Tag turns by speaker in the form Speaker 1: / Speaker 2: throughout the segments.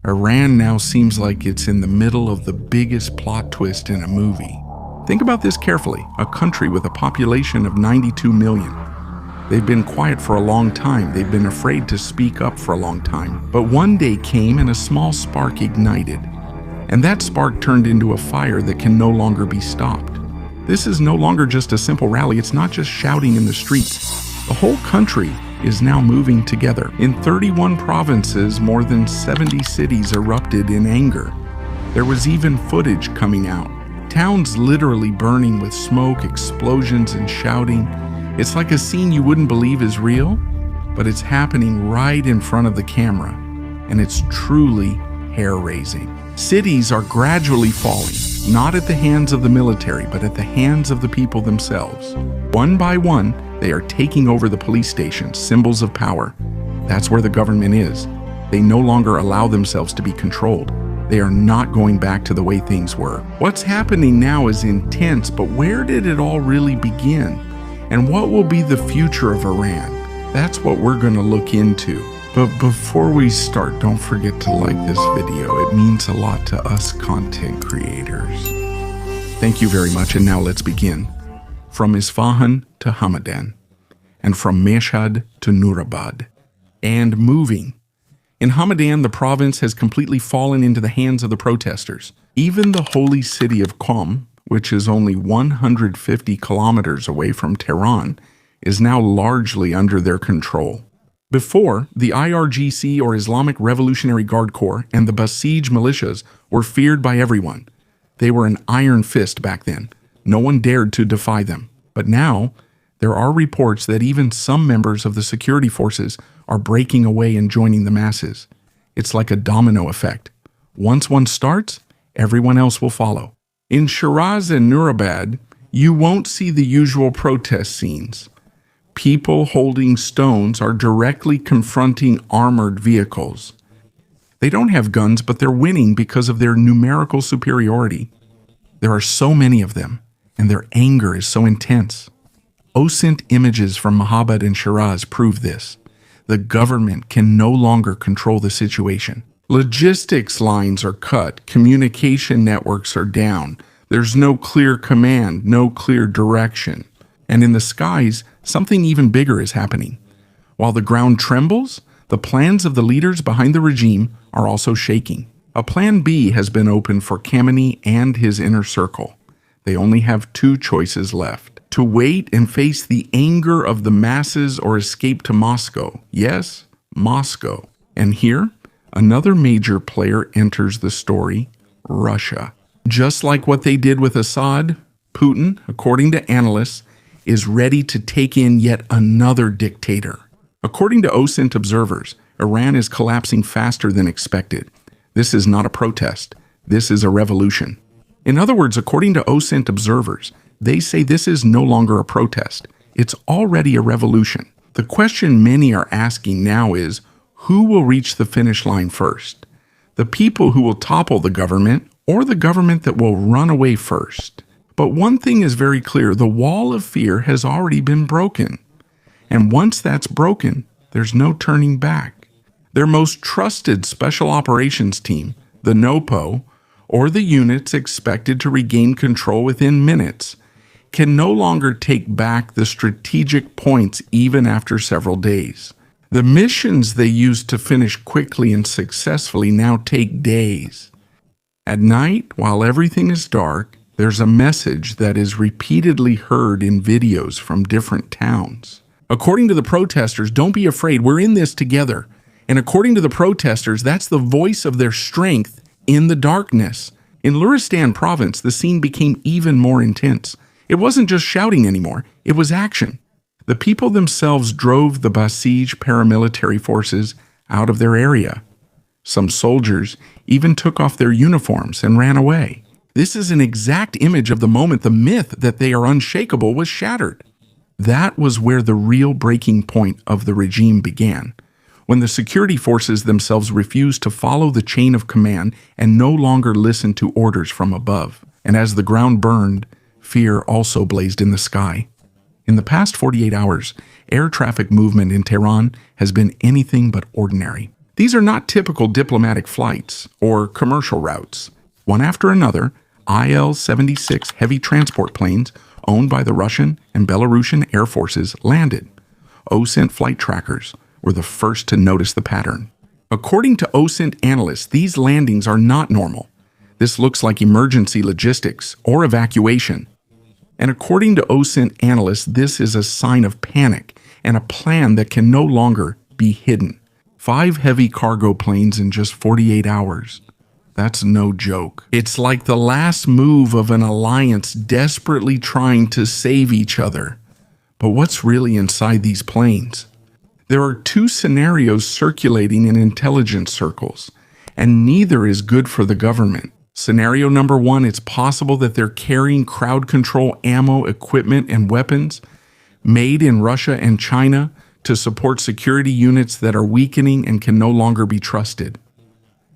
Speaker 1: Iran now seems like it's in the middle of the biggest plot twist in a movie. Think about this carefully. A country with a population of 92 million. They've been quiet for a long time. They've been afraid to speak up for a long time. But one day came and a small spark ignited. And that spark turned into a fire that can no longer be stopped. This is no longer just a simple rally. It's not just shouting in the streets. The whole country is now moving together. In 31 provinces, more than 70 cities erupted in anger. There was even footage coming out. Towns literally burning with smoke, explosions, and shouting. It's like a scene you wouldn't believe is real, but it's happening right in front of the camera, and it's truly hair-raising. Cities are gradually falling, not at the hands of the military, but at the hands of the people themselves. One by one, they are taking over the police stations, symbols of power. That's where the government is. They no longer allow themselves to be controlled. They are not going back to the way things were. What's happening now is intense, but where did it all really begin? And what will be the future of Iran? That's what we're going to look into. But before we start, don't forget to like this video. It means a lot to us content creators. Thank you very much, and now let's begin. From Isfahan to Hamadan, and from Mashhad to Nurabad, and moving. In Hamadan, the province has completely fallen into the hands of the protesters. Even the holy city of Qom, which is only 150 kilometers away from Tehran, is now largely under their control. Before, the IRGC, or Islamic Revolutionary Guard Corps, and the Basij militias were feared by everyone. They were an iron fist back then. No one dared to defy them. But now, there are reports that even some members of the security forces are breaking away and joining the masses. It's like a domino effect. Once one starts, everyone else will follow. In Shiraz and Nurabad, you won't see the usual protest scenes. People holding stones are directly confronting armored vehicles. They don't have guns, but they're winning because of their numerical superiority. There are so many of them, and their anger is so intense. OSINT images from Mahabad and Shiraz prove this. The government can no longer control the situation. Logistics lines are cut, communication networks are down. There's no clear command, no clear direction. And in the skies, something even bigger is happening. While the ground trembles, the plans of the leaders behind the regime are also shaking. A plan B has been opened for Khamenei and his inner circle. They only have two choices left: to wait and face the anger of the masses or escape to Moscow. Yes, Moscow. And here, another major player enters the story: Russia. Just like what they did with Assad, Putin, according to analysts, is ready to take in yet another dictator. According to OSINT observers, Iran is collapsing faster than expected. This is not a protest. This is a revolution. In other words, according to OSINT observers, they say this is no longer a protest. It's already a revolution. The question many are asking now is, who will reach the finish line first? The people who will topple the government, or the government that will run away first? But one thing is very clear: the wall of fear has already been broken. And once that's broken, there's no turning back. Their most trusted special operations team, the NOPO, or the units expected to regain control within minutes, can no longer take back the strategic points even after several days. The missions they used to finish quickly and successfully now take days. At night, while everything is dark, there's a message that is repeatedly heard in videos from different towns. According to the protesters, don't be afraid, we're in this together. And according to the protesters, that's the voice of their strength in the darkness. In Luristan province, the scene became even more intense. It wasn't just shouting anymore, it was action. The people themselves drove the Basij paramilitary forces out of their area. Some soldiers even took off their uniforms and ran away. This is an exact image of the moment the myth that they are unshakable was shattered. That was where the real breaking point of the regime began, when the security forces themselves refused to follow the chain of command and no longer listened to orders from above. And as the ground burned, fear also blazed in the sky. In the past 48 hours, air traffic movement in Tehran has been anything but ordinary. These are not typical diplomatic flights or commercial routes. One after another, IL-76 heavy transport planes owned by the Russian and Belarusian air forces landed. OSINT flight trackers were the first to notice the pattern. According to OSINT analysts, these landings are not normal. This looks like emergency logistics or evacuation. And according to OSINT analysts, this is a sign of panic and a plan that can no longer be hidden. 5 heavy cargo planes in just 48 hours. That's no joke. It's like the last move of an alliance desperately trying to save each other. But what's really inside these planes? There are 2 scenarios circulating in intelligence circles, and neither is good for the government. Scenario number 1, it's possible that they're carrying crowd control ammo, equipment, and weapons made in Russia and China to support security units that are weakening and can no longer be trusted.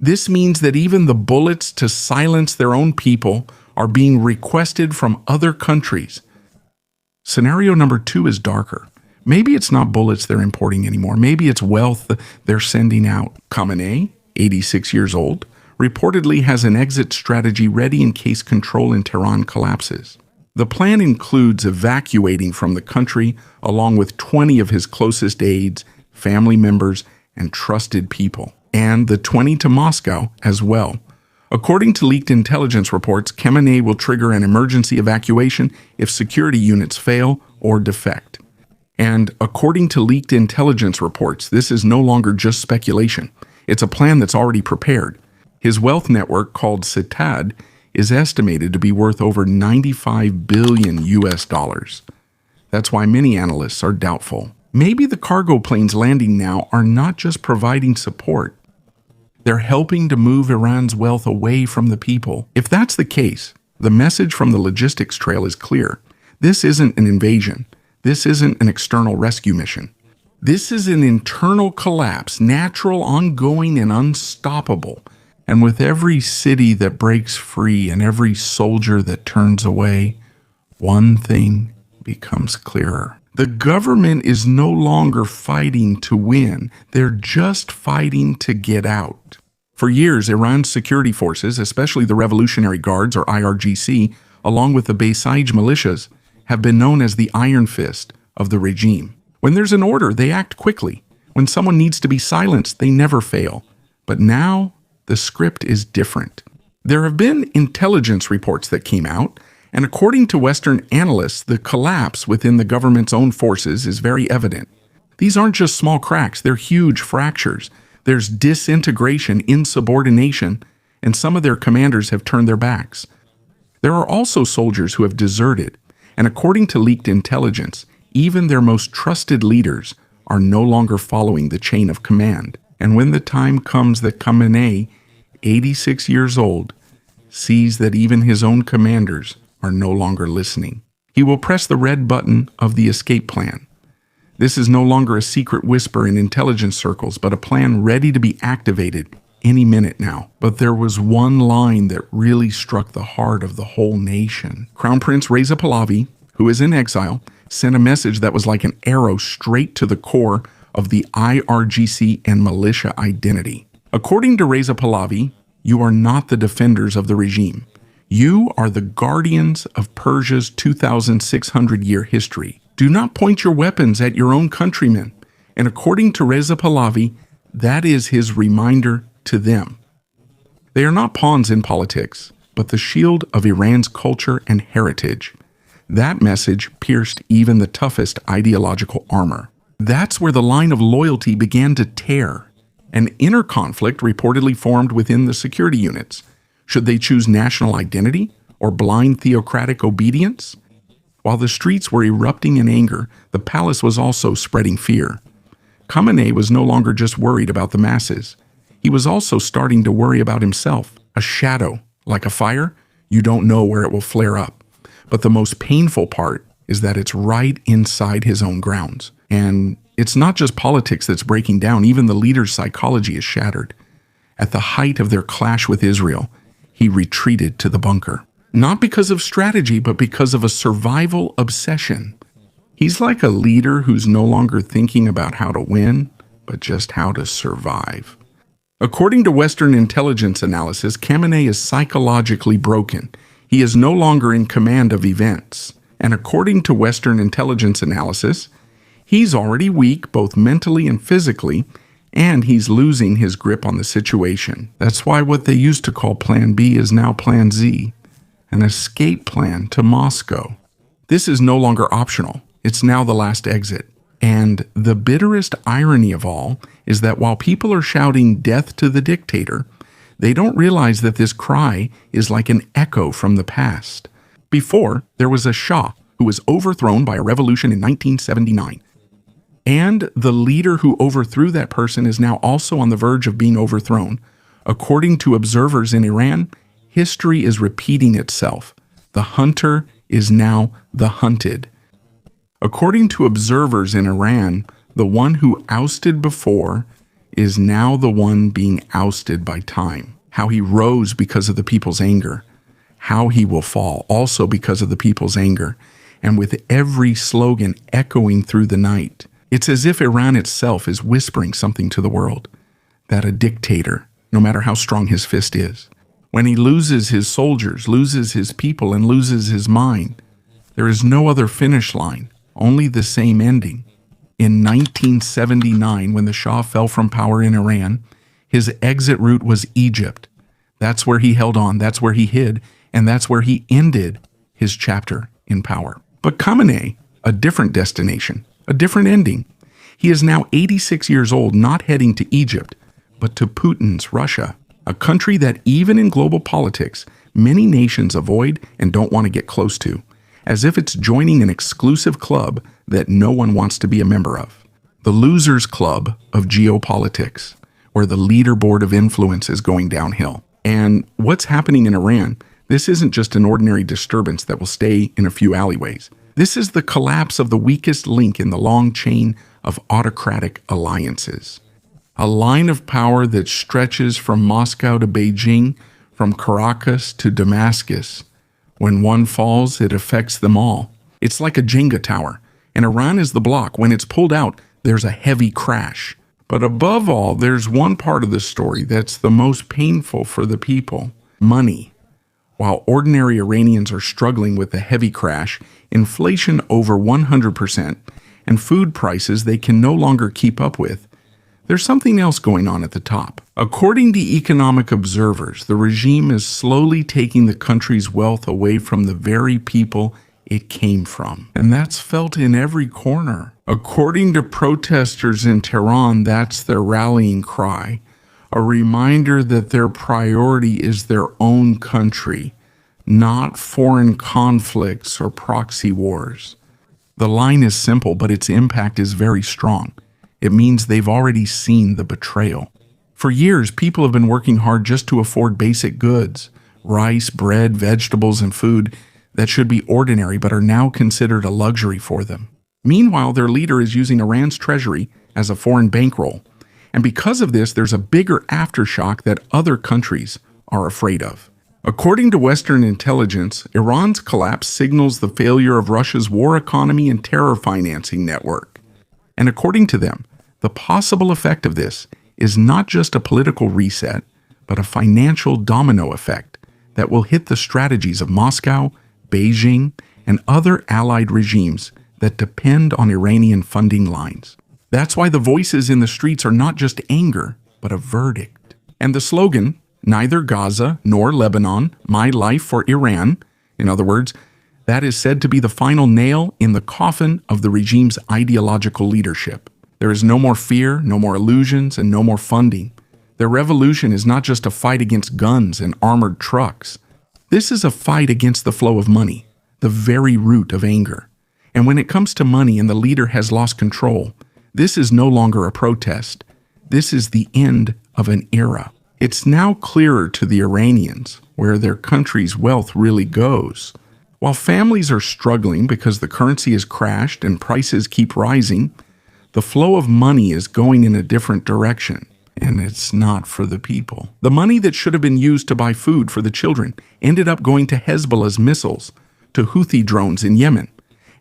Speaker 1: This means that even the bullets to silence their own people are being requested from other countries. Scenario number 2 is darker. Maybe it's not bullets they're importing anymore. Maybe it's wealth they're sending out. Khamenei, 86 years old, reportedly has an exit strategy ready in case control in Tehran collapses. The plan includes evacuating from the country along with 20 of his closest aides, family members, and trusted people, and the 20 to Moscow as well. According to leaked intelligence reports, Khamenei will trigger an emergency evacuation if security units fail or defect. And according to leaked intelligence reports, this is no longer just speculation. It's a plan that's already prepared. His wealth network, called Citad, is estimated to be worth over $95 billion US. That's why many analysts are doubtful. Maybe the cargo planes landing now are not just providing support. They're helping to move Iran's wealth away from the people. If that's the case, the message from the logistics trail is clear. This isn't an invasion. This isn't an external rescue mission. This is an internal collapse, natural, ongoing, and unstoppable. And with every city that breaks free and every soldier that turns away, one thing becomes clearer. The government is no longer fighting to win. They're just fighting to get out. For years, Iran's security forces, especially the Revolutionary Guards, or IRGC, along with the Basij militias, have been known as the Iron Fist of the regime. When there's an order, they act quickly. When someone needs to be silenced, they never fail. But now, the script is different. There have been intelligence reports that came out, and according to Western analysts, the collapse within the government's own forces is very evident. These aren't just small cracks, they're huge fractures. There's disintegration, insubordination, and some of their commanders have turned their backs. There are also soldiers who have deserted, and according to leaked intelligence, even their most trusted leaders are no longer following the chain of command. And when the time comes that Khamenei, 86 years old, sees that even his own commanders are no longer listening, he will press the red button of the escape plan. This is no longer a secret whisper in intelligence circles, but a plan ready to be activated any minute now. But there was one line that really struck the heart of the whole nation. Crown Prince Reza Pahlavi, who is in exile, sent a message that was like an arrow straight to the core of the IRGC and militia identity. According to Reza Pahlavi, you are not the defenders of the regime. You are the guardians of Persia's 2,600-year history. Do not point your weapons at your own countrymen. And according to Reza Pahlavi, that is his reminder to them. They are not pawns in politics, but the shield of Iran's culture and heritage. That message pierced even the toughest ideological armor. That's where the line of loyalty began to tear. An inner conflict reportedly formed within the security units. Should they choose national identity or blind theocratic obedience? While the streets were erupting in anger, the palace was also spreading fear. Khamenei was no longer just worried about the masses. He was also starting to worry about himself. A shadow, like a fire, you don't know where it will flare up. But the most painful part is that it's right inside his own grounds. And it's not just politics that's breaking down, even the leader's psychology is shattered. At the height of their clash with Israel, he retreated to the bunker. Not because of strategy, but because of a survival obsession. He's like a leader who's no longer thinking about how to win, but just how to survive. According to Western intelligence analysis, Khamenei is psychologically broken. He is no longer in command of events. And according to Western intelligence analysis, he's already weak both mentally and physically, and he's losing his grip on the situation. That's why what they used to call Plan B is now Plan Z, an escape plan to Moscow. This is no longer optional. It's now the last exit. And the bitterest irony of all is that while people are shouting death to the dictator, they don't realize that this cry is like an echo from the past. Before, there was a Shah who was overthrown by a revolution in 1979. And the leader who overthrew that person is now also on the verge of being overthrown. According to observers in Iran, history is repeating itself. The hunter is now the hunted. According to observers in Iran, the one who ousted before is now the one being ousted by time. How he rose because of the people's anger. How he will fall also because of the people's anger. And with every slogan echoing through the night, it's as if Iran itself is whispering something to the world. That a dictator, no matter how strong his fist is, when he loses his soldiers, loses his people, and loses his mind, there is no other finish line. Only the same ending. In 1979, when the Shah fell from power in Iran, his exit route was Egypt. That's where he held on, that's where he hid, and that's where he ended his chapter in power. But Khamenei, a different destination, a different ending. He is now 86 years old, not heading to Egypt, but to Putin's Russia, a country that even in global politics, many nations avoid and don't want to get close to, as if it's joining an exclusive club that no one wants to be a member of. The losers club of geopolitics, where the leaderboard of influence is going downhill. And what's happening in Iran, this isn't just an ordinary disturbance that will stay in a few alleyways. This is the collapse of the weakest link in the long chain of autocratic alliances. A line of power that stretches from Moscow to Beijing, from Caracas to Damascus. When one falls, it affects them all. It's like a Jenga tower, and Iran is the block. When it's pulled out, there's a heavy crash. But above all, there's one part of the story that's the most painful for the people: money. While ordinary Iranians are struggling with the heavy crash, inflation over 100%, and food prices they can no longer keep up with, there's something else going on at the top. According to economic observers, the regime is slowly taking the country's wealth away from the very people it came from. And that's felt in every corner. According to protesters in Tehran, that's their rallying cry, a reminder that their priority is their own country, not foreign conflicts or proxy wars. The line is simple, but its impact is very strong. It means they've already seen the betrayal. For years, people have been working hard just to afford basic goods, rice, bread, vegetables, and food that should be ordinary but are now considered a luxury for them. Meanwhile, their leader is using Iran's treasury as a foreign bankroll. And because of this, there's a bigger aftershock that other countries are afraid of. According to Western intelligence, Iran's collapse signals the failure of Russia's war economy and terror financing network. And according to them, the possible effect of this is not just a political reset, but a financial domino effect that will hit the strategies of Moscow, Beijing, and other allied regimes that depend on Iranian funding lines. That's why the voices in the streets are not just anger, but a verdict. And the slogan, "Neither Gaza nor Lebanon, my life for Iran," in other words, that is said to be the final nail in the coffin of the regime's ideological leadership. There is no more fear, no more illusions, and no more funding. Their revolution is not just a fight against guns and armored trucks. This is a fight against the flow of money, the very root of anger. And when it comes to money and the leader has lost control, this is no longer a protest. This is the end of an era. It's now clearer to the Iranians where their country's wealth really goes. While families are struggling because the currency has crashed and prices keep rising, the flow of money is going in a different direction, and it's not for the people. The money that should have been used to buy food for the children ended up going to Hezbollah's missiles, to Houthi drones in Yemen,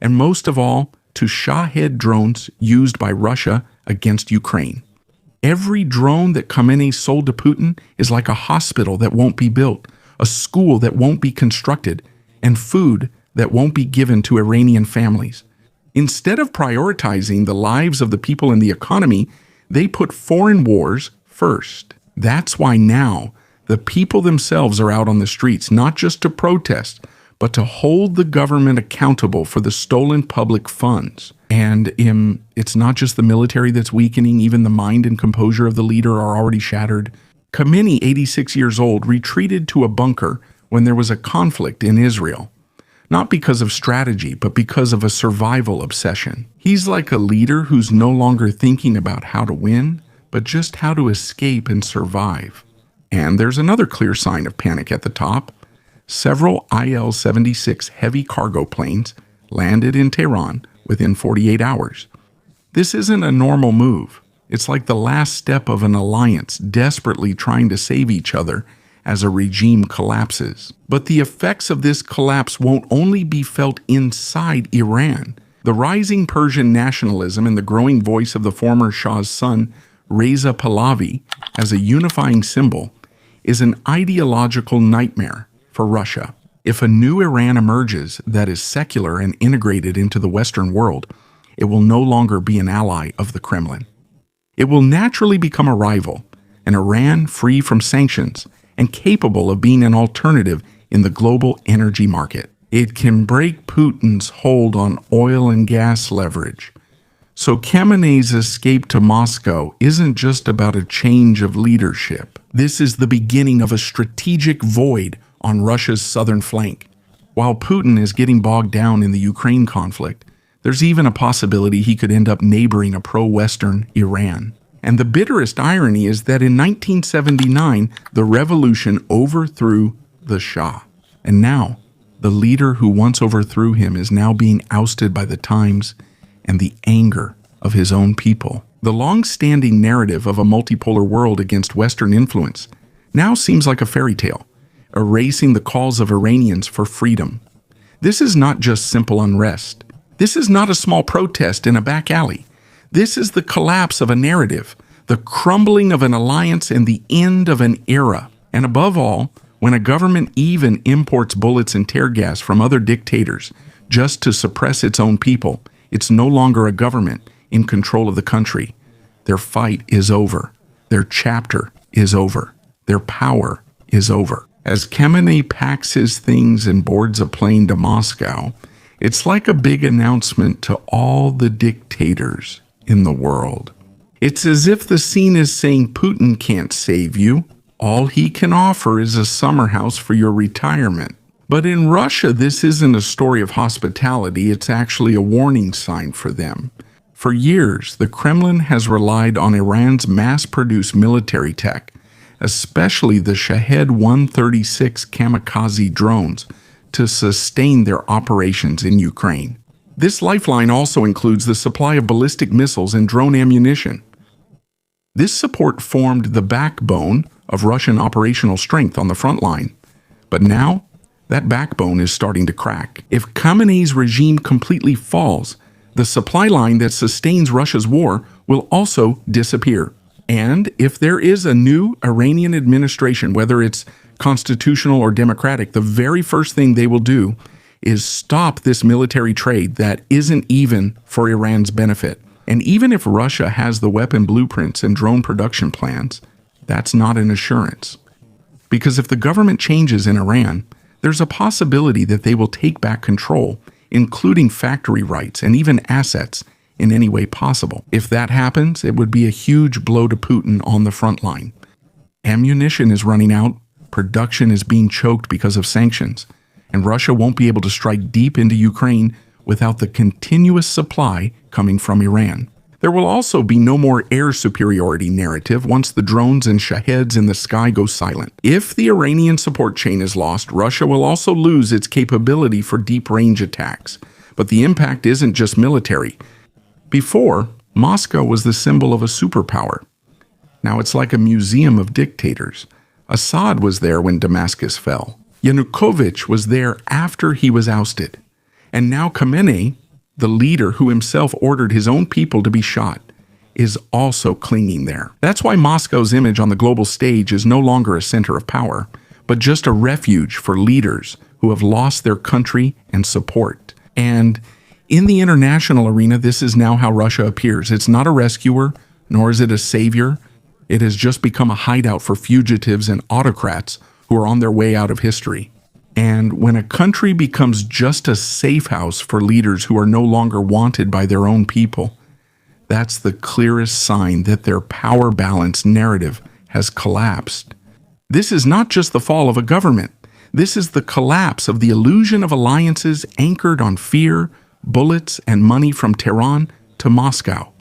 Speaker 1: and most of all, to Shahed drones used by Russia against Ukraine. Every drone that Khamenei sold to Putin is like a hospital that won't be built, a school that won't be constructed, and food that won't be given to Iranian families. Instead of prioritizing the lives of the people and the economy, they put foreign wars first. That's why now the people themselves are out on the streets, not just to protest, but to hold the government accountable for the stolen public funds. And it's not just the military that's weakening, even the mind and composure of the leader are already shattered. Khamenei, 86 years old, retreated to a bunker when there was a conflict in Israel. Not because of strategy, but because of a survival obsession. He's like a leader who's no longer thinking about how to win, but just how to escape and survive. And there's another clear sign of panic at the top. Several IL-76 heavy cargo planes landed in Tehran within 48 hours. This isn't a normal move. It's like the last step of an alliance desperately trying to save each other as a regime collapses. But the effects of this collapse won't only be felt inside Iran. The rising Persian nationalism and the growing voice of the former Shah's son, Reza Pahlavi, as a unifying symbol, is an ideological nightmare for Russia. If a new Iran emerges that is secular and integrated into the Western world, it will no longer be an ally of the Kremlin. It will naturally become a rival, an Iran free from sanctions and capable of being an alternative in the global energy market. It can break Putin's hold on oil and gas leverage. So Khamenei's escape to Moscow isn't just about a change of leadership. This is the beginning of a strategic void on Russia's southern flank. While Putin is getting bogged down in the Ukraine conflict, there's even a possibility he could end up neighboring a pro-Western Iran. And the bitterest irony is that in 1979, the revolution overthrew the Shah. And now, the leader who once overthrew him is now being ousted by the times and the anger of his own people. The long-standing narrative of a multipolar world against Western influence now seems like a fairy tale, erasing the calls of Iranians for freedom. This is not just simple unrest. This is not a small protest in a back alley. This is the collapse of a narrative, the crumbling of an alliance, and the end of an era. And above all, when a government even imports bullets and tear gas from other dictators just to suppress its own people, it's no longer a government in control of the country. Their fight is over. Their chapter is over. Their power is over. As Khamenei packs his things and boards a plane to Moscow, it's like a big announcement to all the dictators in the world. It's as if the scene is saying Putin can't save you. All he can offer is a summer house for your retirement. But in Russia, this isn't a story of hospitality. It's actually a warning sign for them. For years, the Kremlin has relied on Iran's mass-produced military tech, especially the Shahed 136 kamikaze drones, to sustain their operations in Ukraine. This lifeline also includes the supply of ballistic missiles and drone ammunition. This support formed the backbone of Russian operational strength on the front line. But now, that backbone is starting to crack. If Khamenei's regime completely falls, the supply line that sustains Russia's war will also disappear. And if there is a new Iranian administration, whether it's constitutional or democratic, the very first thing they will do is stop this military trade that isn't even for Iran's benefit. And even if Russia has the weapon blueprints and drone production plans, that's not an assurance. Because if the government changes in Iran, there's a possibility that they will take back control, including factory rights and even assets in any way possible. If that happens, it would be a huge blow to Putin on the front line. Ammunition is running out, production is being choked because of sanctions, and Russia won't be able to strike deep into Ukraine without the continuous supply coming from Iran. There will also be no more air superiority narrative once the drones and Shaheds in the sky go silent. If the Iranian support chain is lost, Russia will also lose its capability for deep-range attacks. But the impact isn't just military. Before, Moscow was the symbol of a superpower. Now it's like a museum of dictators. Assad was there when Damascus fell. Yanukovych was there after he was ousted. And now Khamenei, the leader who himself ordered his own people to be shot, is also clinging there. That's why Moscow's image on the global stage is no longer a center of power, but just a refuge for leaders who have lost their country and support. And in the international arena, this is now how Russia appears. It's not a rescuer, nor is it a savior. It has just become a hideout for fugitives and autocrats who are on their way out of history. And when a country becomes just a safe house for leaders who are no longer wanted by their own people, that's the clearest sign that their power balance narrative has collapsed. This is not just the fall of a government. This is the collapse of the illusion of alliances anchored on fear, bullets, and money from Tehran to Moscow.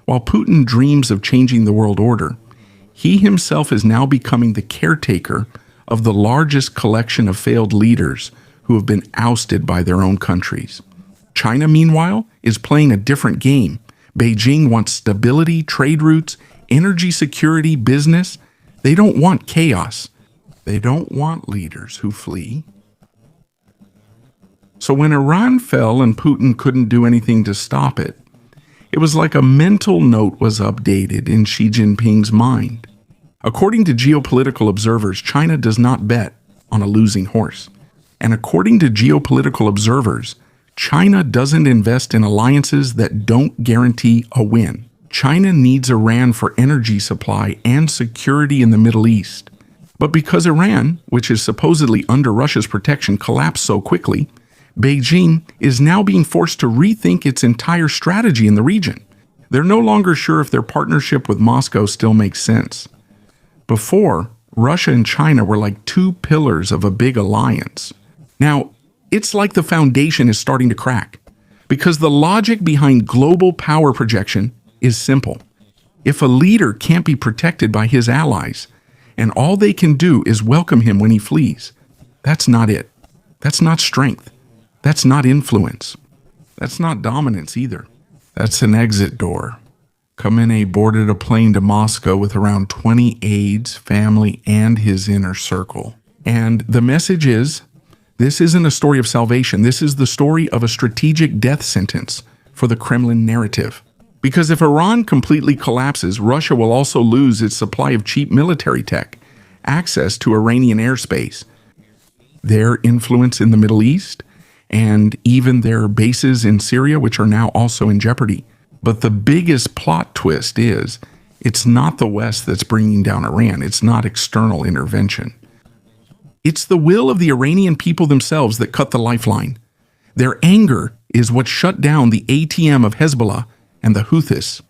Speaker 1: While Putin dreams of changing the world order, he himself is now becoming the caretaker of the largest collection of failed leaders who have been ousted by their own countries. China, meanwhile, is playing a different game. Beijing wants stability, trade routes, energy security, business. They don't want chaos. They don't want leaders who flee. So when Iran fell and Putin couldn't do anything to stop it, it was like a mental note was updated in Xi Jinping's mind. According to geopolitical observers, China does not bet on a losing horse. And according to geopolitical observers, China doesn't invest in alliances that don't guarantee a win. China needs Iran for energy supply and security in the Middle East. But because Iran, which is supposedly under Russia's protection, collapsed so quickly, Beijing is now being forced to rethink its entire strategy in the region. They're no longer sure if their partnership with Moscow still makes sense. Before, Russia and China were like two pillars of a big alliance. Now, it's like the foundation is starting to crack, because the logic behind global power projection is simple. If a leader can't be protected by his allies, and all they can do is welcome him when he flees, that's not it. That's not strength. That's not influence. That's not dominance either. That's an exit door. Khamenei boarded a plane to Moscow with around 20 aides, family, and his inner circle. And the message is, this isn't a story of salvation. This is the story of a strategic death sentence for the Kremlin narrative. Because if Iran completely collapses, Russia will also lose its supply of cheap military tech, access to Iranian airspace, their influence in the Middle East, and even their bases in Syria, which are now also in jeopardy. But the biggest plot twist is, it's not the West that's bringing down Iran. It's not external intervention. It's the will of the Iranian people themselves that cut the lifeline. Their anger is what shut down the ATM of Hezbollah and the Houthis.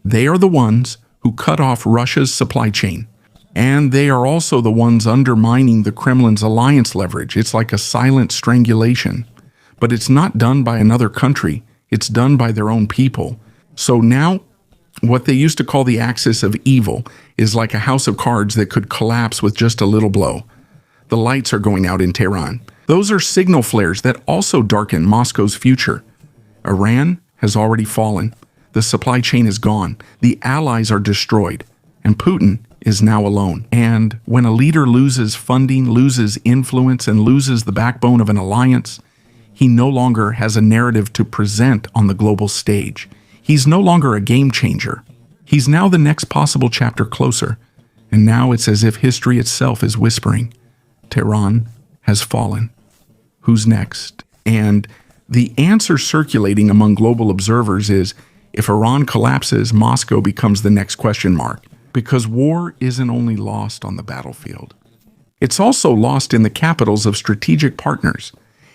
Speaker 1: They are the ones who cut off Russia's supply chain. And they are also the ones undermining the Kremlin's alliance leverage. It's like a silent strangulation. But it's not done by another country. It's done by their own people. So now, what they used to call the axis of evil is like a house of cards that could collapse with just a little blow. The lights are going out in Tehran. Those are signal flares that also darken Moscow's future. Iran has already fallen. The supply chain is gone. The allies are destroyed. And Putin is now alone. And when a leader loses funding, loses influence, and loses the backbone of an alliance, he no longer has a narrative to present on the global stage. He's no longer a game changer. He's now the next possible chapter closer. And now it's as if history itself is whispering, Tehran has fallen. Who's next? And the answer circulating among global observers is, if Iran collapses, Moscow becomes the next question mark. Because war isn't only lost on the battlefield. It's also lost in the capitals of strategic partners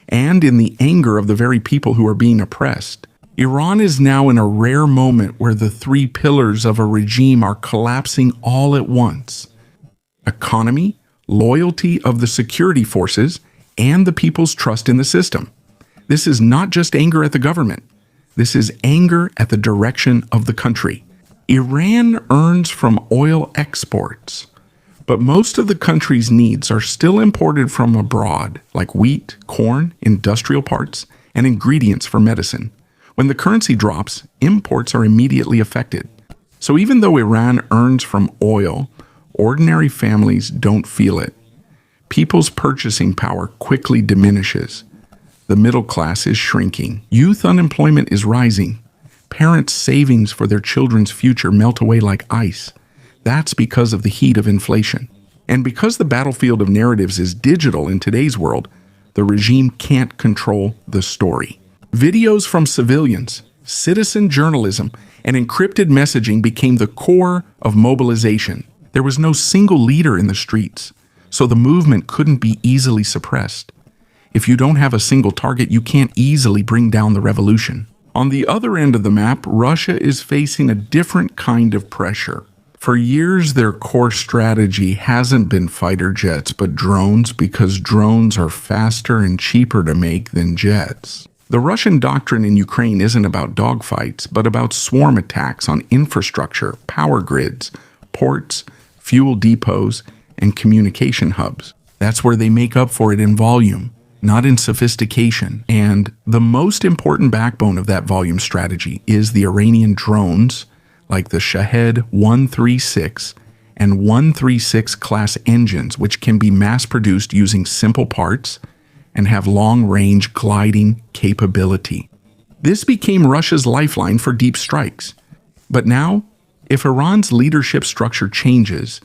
Speaker 1: and in the anger of the very people who are being oppressed. Iran is now in a rare moment where the three pillars of a regime are collapsing all at once. Economy, loyalty of the security forces, and the people's trust in the system. This is not just anger at the government. This is anger at the direction of the country. Iran earns from oil exports, but most of the country's needs are still imported from abroad, like wheat, corn, industrial parts, and ingredients for medicine. When the currency drops, imports are immediately affected. So even though Iran earns from oil, ordinary families don't feel it. People's purchasing power quickly diminishes. The middle class is shrinking. Youth unemployment is rising. Parents' savings for their children's future melt away like ice. That's because of the heat of inflation. And because the battlefield of narratives is digital in today's world, the regime can't control the story. Videos from civilians, citizen journalism, and encrypted messaging became the core of mobilization. There was no single leader in the streets, so the movement couldn't be easily suppressed. If you don't have a single target, you can't easily bring down the revolution. On the other end of the map, Russia is facing a different kind of pressure. For years, their core strategy hasn't been fighter jets, but drones, because drones are faster and cheaper to make than jets. The Russian doctrine in Ukraine isn't about dogfights, but about swarm attacks on infrastructure, power grids, ports, fuel depots, and communication hubs. That's where they make up for it in volume, not in sophistication. And the most important backbone of that volume strategy is the Iranian drones, like the Shahed 136 and 136 class engines, which can be mass-produced using simple parts and have long-range gliding capability. This became Russia's lifeline for deep strikes. But now, if Iran's leadership structure changes,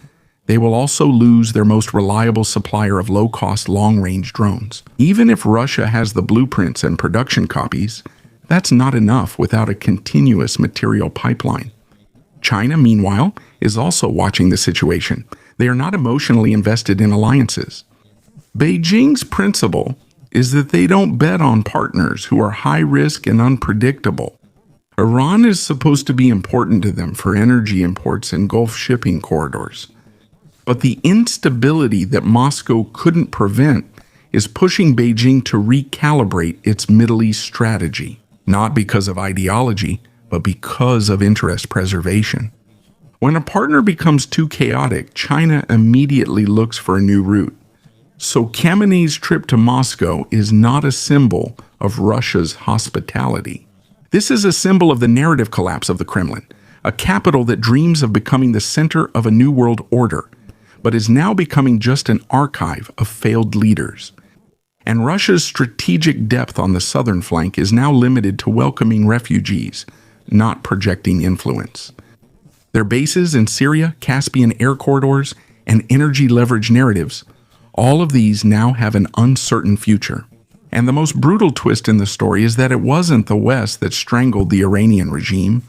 Speaker 1: they will also lose their most reliable supplier of low-cost, long-range drones. Even if Russia has the blueprints and production copies, that's not enough without a continuous material pipeline. China, meanwhile, is also watching the situation. They are not emotionally invested in alliances. Beijing's principle is that they don't bet on partners who are high risk and unpredictable. Iran is supposed to be important to them for energy imports and Gulf shipping corridors. But the instability that Moscow couldn't prevent is pushing Beijing to recalibrate its Middle East strategy, not because of ideology, but because of interest preservation. When a partner becomes too chaotic, China immediately looks for a new route. So Khamenei's trip to Moscow is not a symbol of Russia's hospitality. This is a symbol of the narrative collapse of the Kremlin, a capital that dreams of becoming the center of a new world order, but is now becoming just an archive of failed leaders. And Russia's strategic depth on the southern flank is now limited to welcoming refugees, not projecting influence. Their bases in Syria, Caspian air corridors, and energy-leveraged narratives, all of these now have an uncertain future. And the most brutal twist in the story is that it wasn't the West that strangled the Iranian regime,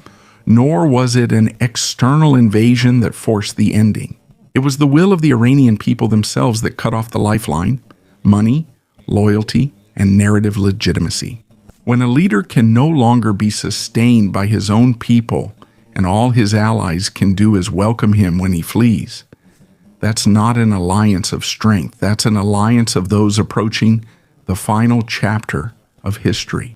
Speaker 1: nor was it an external invasion that forced the ending. It was the will of the Iranian people themselves that cut off the lifeline, money, loyalty, and narrative legitimacy. When a leader can no longer be sustained by his own people and all his allies can do is welcome him when he flees, that's not an alliance of strength. That's an alliance of those approaching the final chapter of history.